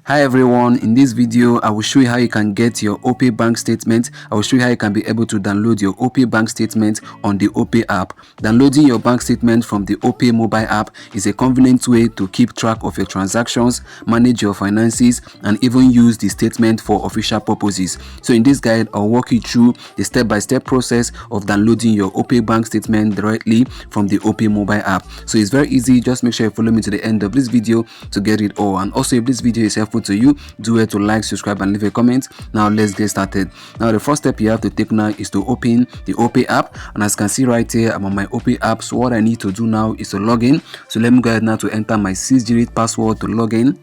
Hi everyone, in this video I will show you how you can get your Opay bank statement. I will show you how you can be able to download your Opay bank statement on the Opay app. Downloading your bank statement from the Opay mobile app is a convenient way to keep track of your transactions, manage your finances, and even use the statement for official purposes. So in this guide, I'll walk you through the step-by-step process of downloading your Opay bank statement directly from the Opay mobile app. So it's very easy. Just make sure you follow me to the end of this video to get it all. And also, if this video is helpful to you, do it to like, subscribe, and leave a comment. Now let's get started. Now the first step you have to take now is to open the Opay app, and as you can see right here, I'm on my Opay app. So what I need to do now is to log in. So let me go ahead now to enter my 6-digit password to log in.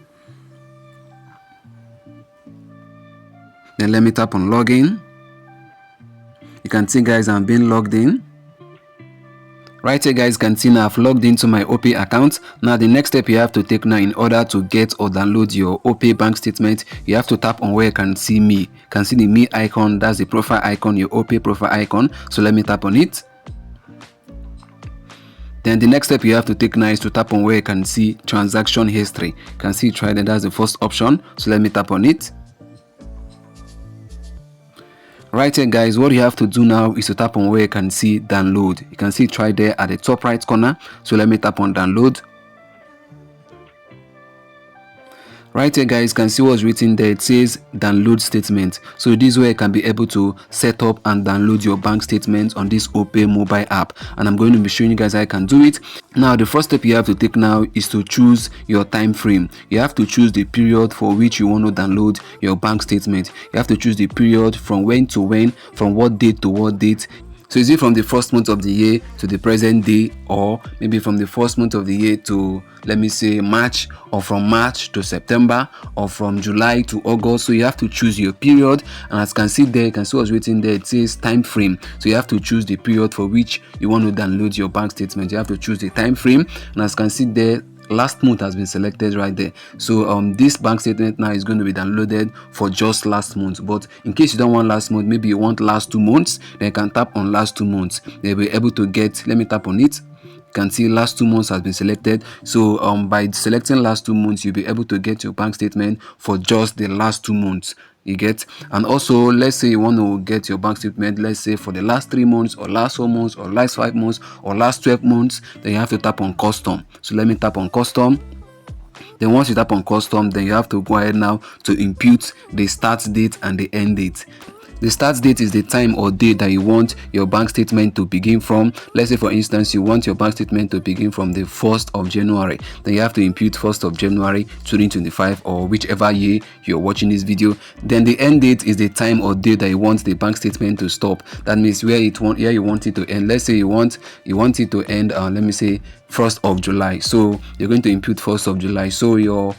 Then let me tap on login. You can see, guys, I'm being logged in. Right here, guys, can see now I've logged into my Opay account. Now the next step you have to take now in order to get or download your Opay bank statement, you have to tap on where you can see me. You can see the me icon, that's the profile icon, your Opay profile icon. So let me tap on it. Then the next step you have to take now is to tap on where you can see transaction history. You can see it right there, that's the first option. So let me tap on it. Right here, guys, what you have to do now is to tap on where you can see download. You can see it right there at the top right corner. So let me tap on download. Right here, guys, can see what's written there. It says download statement. So this way you can be able to set up and download your bank statement on this Opay mobile app, and I'm going to be showing you guys how you can do it. Now the first step you have to take now is to choose your time frame. You have to choose the period for which you want to download your bank statement. You have to choose the period from when to when, from what date to what date. So is it from the first month of the year to the present day, or maybe from the first month of the year to, let me say, March, or from March to September, or from July to August? So you have to choose your period, and as you can see there, you can see what's written there. It says time frame. So you have to choose the period for which you want to download your bank statement. You have to choose the time frame, and as you can see there, last month has been selected right there. So this bank statement now is going to be downloaded for just last month. But in case you don't want last month, maybe you want last 2 months, then you can tap on last 2 months. They'll be able to get, let me tap on it. You can see last 2 months has been selected. So by selecting last 2 months, you'll be able to get your bank statement for just the last 2 months. You get. And also, let's say you want to get your bank statement, let's say for the last 3 months, or last 4 months, or last 5 months, or last 12 months, then you have to tap on custom. So let me tap on custom. Then once you tap on custom, then you have to go ahead now to impute the start date and the end date. The start date is the time or date that you want your bank statement to begin from. Let's say, for instance, you want your bank statement to begin from the 1st of January. Then you have to impute 1st of January 2025, or whichever year you're watching this video. Then the end date is the time or date that you want the bank statement to stop. That means where you want it to end. Let's say you want it to end, let me say, 1st of July. So you're going to impute 1st of July. So your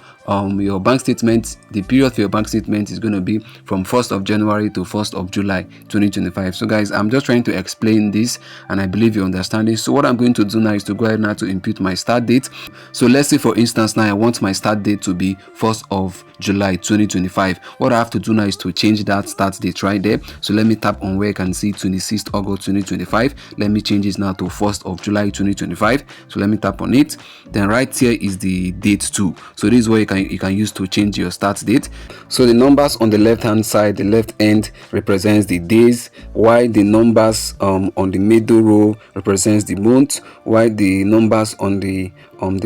bank statement, the period for your bank statement is going to be from 1st of January to 1st of July 2025. So guys, I'm just trying to explain this, and I believe you understand it. So what I'm going to do now is to go ahead now to input my start date. So let's say, for instance, now I want my start date to be 1st of July 2025. What I have to do now is to change that start date right there. So let me tap on where you can see 26th August 2025. Let me change this now to 1st of July 2025. So let me tap on it. Then right here is the date too. So this is where you can use to change your start date. So the numbers on the left hand side, the left end, represents the days, while the numbers on the middle row represents the month, while the numbers on the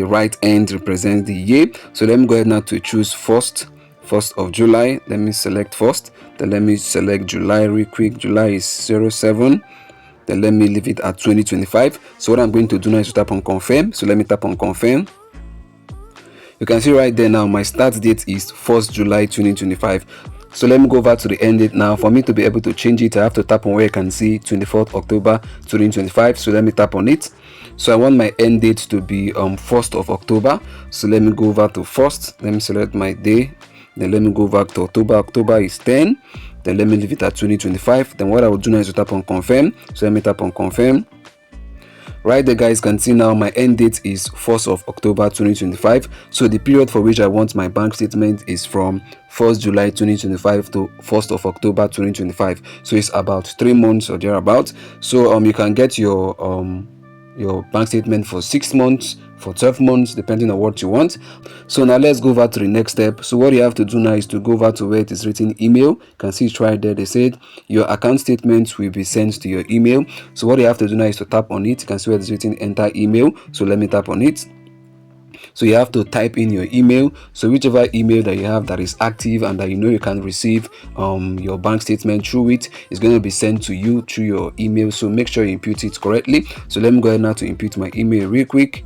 right end represents the year. So let me go ahead now to choose 1st of July. Let me select 1st. Then let me select July real quick. July is 07. Then let me leave it at 2025. So what I'm going to do now is to tap on confirm. So let me tap on confirm. You can see right there now my start date is 1st July 2025. So let me go over to the end date now. For me to be able to change it, I have to tap on where you can see 24th October 2025. So let me tap on it. So I want my end date to be 1st of October. So let me go over to 1st. Let me select my day. Then let me go back to October. October is 10. Then let me leave it at 2025. Then what I will do now is to tap on confirm. So let me tap on confirm. Right there, guys, can see now my end date is 1st of October 2025. So the period for which I want my bank statement is from 1st July 2025 to 1st of October 2025. So it's about 3 months or thereabout. So you can get your bank statement for 6 months, for 12 months depending on what you want. So now let's go over to the next step. So what you have to do now is to go over to where it is written email. You can see it right there. They said your account statements will be sent to your email. So what you have to do now is to tap on it. You can see where it is written enter email. So let me tap on it. So you have to type in your email. So whichever email that you have that is active and that you know you can receive your bank statement through it is going to be sent to you through your email. So make sure you input it correctly. So let me go ahead now to input my email real quick.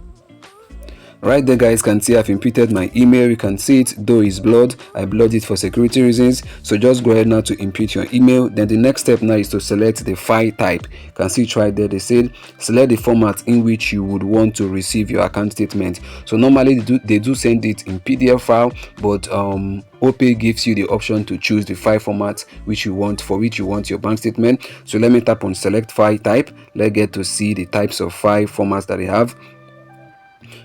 Right there, guys, can see I've inputted my email. You can see it, though it's blurred. I blurred it for security reasons. So just go ahead now to input your email. Then the next step now is to select the file type. You can see it right there. They said select the format in which you would want to receive your account statement. So normally they do send it in PDF file, but Opay gives you the option to choose the file format which you want your bank statement. So let me tap on select file type. Let's get to see the types of file formats that they have.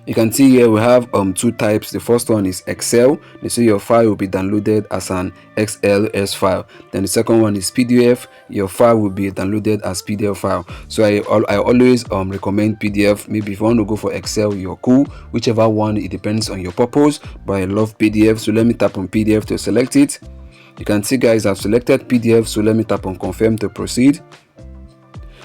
You can see here we have two types. The first one is Excel. They say your file will be downloaded as an XLS file. Then the second one is PDF. Your file will be downloaded as PDF file. So I always recommend PDF. Maybe if you want to go for Excel, you're cool. Whichever one, it depends on your purpose, but I love PDF. So let me tap on PDF to select it. You can see, guys, I've selected PDF. So let me tap on confirm to proceed.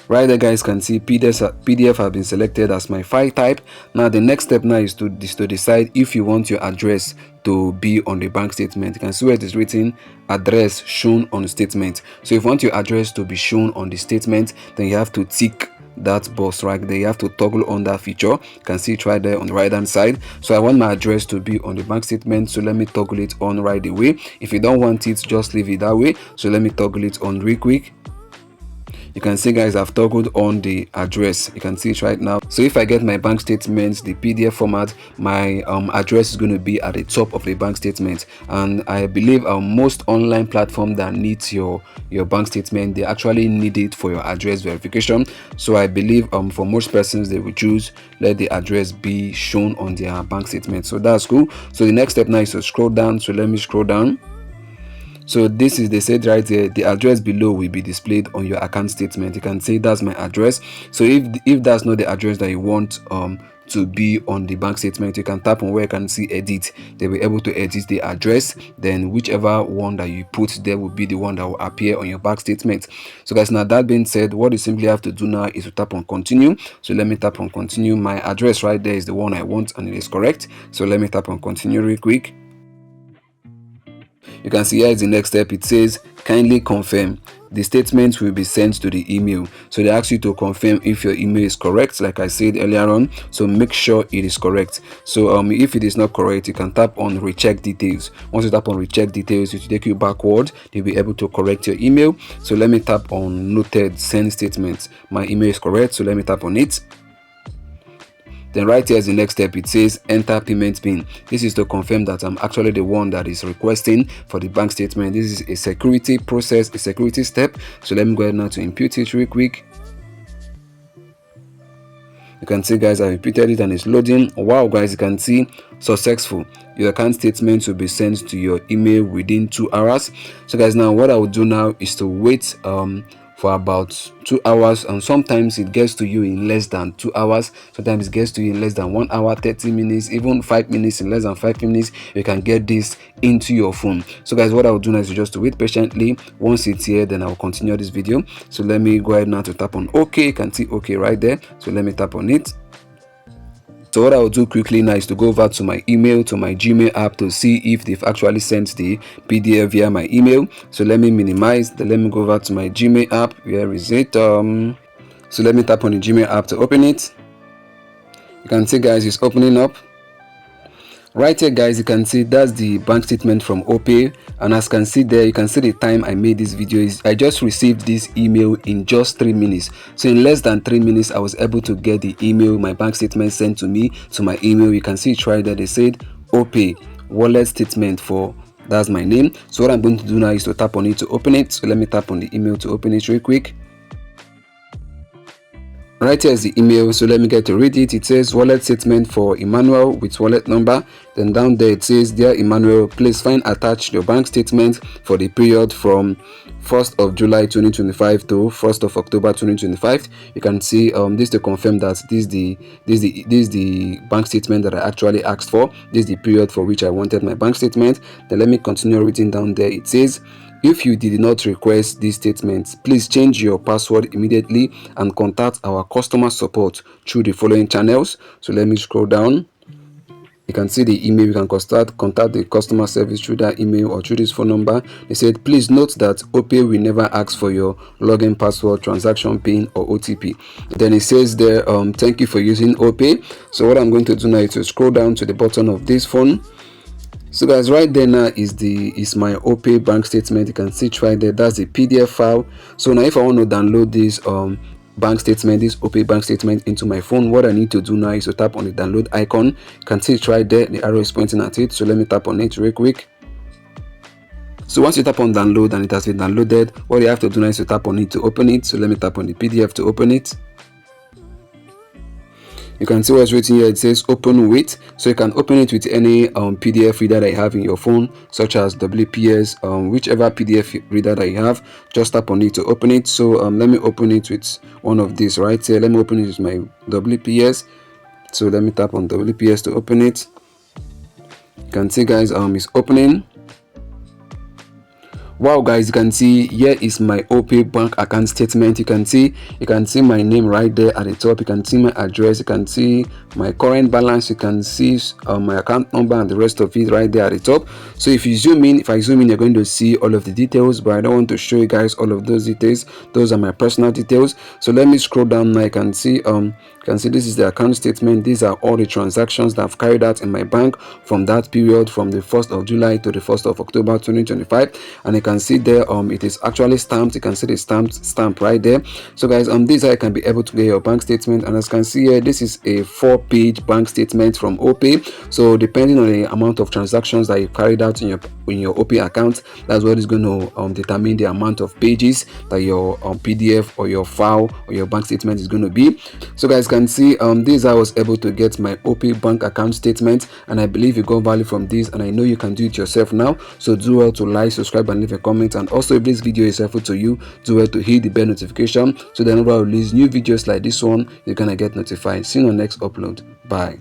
Right there, guys, can see PDF have been selected as my file type. Now the next step now is to decide if you want your address to be on the bank statement. You can see where it is written address shown on the statement. So if you want your address to be shown on the statement, then you have to tick that box right there. You have to toggle on that feature. You can see it right there on the right hand side. So I want my address to be on the bank statement, so let me toggle it on right away. If you don't want it, just leave it that way. So let me toggle it on real quick. You can see, guys, I've toggled on the address. You can see it right now. So if I get my bank statements, the PDF format, my address is going to be at the top of the bank statement. And I believe most online platform that needs your bank statement, they actually need it for your address verification. So I believe for most persons, they will choose let the address be shown on their bank statement. So that's cool. So the next step now is to scroll down. So let me scroll down. So this is, they said right here, the address below will be displayed on your account statement. You can say that's my address. So if that's not the address that you want to be on the bank statement, you can tap on where you can see edit. They'll be able to edit the address. Then whichever one that you put there will be the one that will appear on your bank statement. So guys, now that being said, what you simply have to do now is to tap on continue. So let me tap on continue. My address right there is the one I want and it is correct. So let me tap on continue real quick. You can see here is the next step. It says kindly confirm. The statement will be sent to the email. So they ask you to confirm if your email is correct, like I said earlier on. So make sure it is correct. So if it is not correct, you can tap on recheck details. Once you tap on recheck details, it will take you backward. You'll be able to correct your email. So let me tap on noted send statement. My email is correct, so let me tap on it. Then right here is the next step. It says enter payment pin. This is to confirm that I'm actually the one that is requesting for the bank statement. This is a security process, a security step. So let me go ahead now to input it real quick. You can see, guys, I repeated it and it's loading. Wow, guys, you can see successful. Your account statement will be sent to your email within 2 hours. So guys, now what I will do now is to wait for about 2 hours, and sometimes it gets to you in less than 2 hours. Sometimes it gets to you in less than 1 hour 30 minutes, even 5 minutes. In less than 5 minutes you can get this into your phone. So guys, what I will do now is just to wait patiently. Once it's here, then I'll continue this video. So let me go ahead now to tap on OK. You can see OK right there. So let me tap on it. So what I will do quickly now is to go over to my email, to my Gmail app, to see if they've actually sent the PDF via my email. So let me minimize. Let me go over to my Gmail app. Where is it? So let me tap on the Gmail app to open it. You can see, guys, it's opening up. Right here, guys, you can see that's the bank statement from Opay, and as you can see there, you can see the time I made this video is I just received this email in just 3 minutes. So in less than 3 minutes I was able to get the email, my bank statement sent to me to my email. You can see it right there. They said Opay wallet statement for, that's my name. So what I'm going to do now is to tap on it to open it. So let me tap on the email to open it real quick. Right here is the email, so let me get to read it. It says wallet statement for Emmanuel with wallet number. Then down there it says, dear Emmanuel, please find attached your bank statement for the period from 1st of July 2025 to 1st of October 2025. You can see this to confirm that this is the bank statement that I actually asked for. This is the period for which I wanted my bank statement. Then let me continue reading down there. It says, if you did not request these statements, please change your password immediately and contact our customer support through the following channels. So let me scroll down. You can see the email. You can contact the customer service through that email or through this phone number. They said, please note that Opay will never ask for your login password, transaction pin, or OTP. Then it says there, thank you for using Opay. So what I'm going to do now is to scroll down to the bottom of this phone. So guys, right there now is my Opay bank statement. You can see it right there. That's the PDF file. So now if I want to download this bank statement, this Opay bank statement into my phone, what I need to do now is to tap on the download icon. You can see it right there. The arrow is pointing at it. So let me tap on it real quick. So once you tap on download and it has been downloaded, what you have to do now is to tap on it to open it. So let me tap on the PDF to open it. You can see what's written here. It says open with, so you can open it with any PDF reader that you have in your phone, such as WPS, whichever PDF reader that you have. Just tap on it to open it. So let me open it with one of these right here. Let me open it with my WPS. So let me tap on WPS to open it. You can see guys, it's opening. Wow guys, you can see here is my Opay bank account statement. You can see my name right there at the top. You can see my address, you can see my current balance, you can see my account number and the rest of it right there at the top. So if I zoom in, you're going to see all of the details, but I don't want to show you guys all of those details. Those are my personal details. So let me scroll down now. You can see this is the account statement. These are all the transactions that I've carried out in my bank from that period, from the 1st of July to the 1st of October 2025. And you can see there it is actually stamped. You can see the stamp right there. So guys, this is how you can be able to get your bank statement. And as you can see here, this is a 4-page bank statement from Opay. So depending on the amount of transactions that you carried out in your Opay account, that's what is going to determine the amount of pages that your PDF or your file or your bank statement is going to be. So guys can see this I was able to get my Opay bank account statement, and I believe you got value from this, and I know you can do it yourself now. So do well to like, subscribe, and leave a comment. And also, if this video is helpful to you, do well to hit the bell notification so that whenever I release new videos like this one, you're gonna get notified. See you on the next upload. Bye.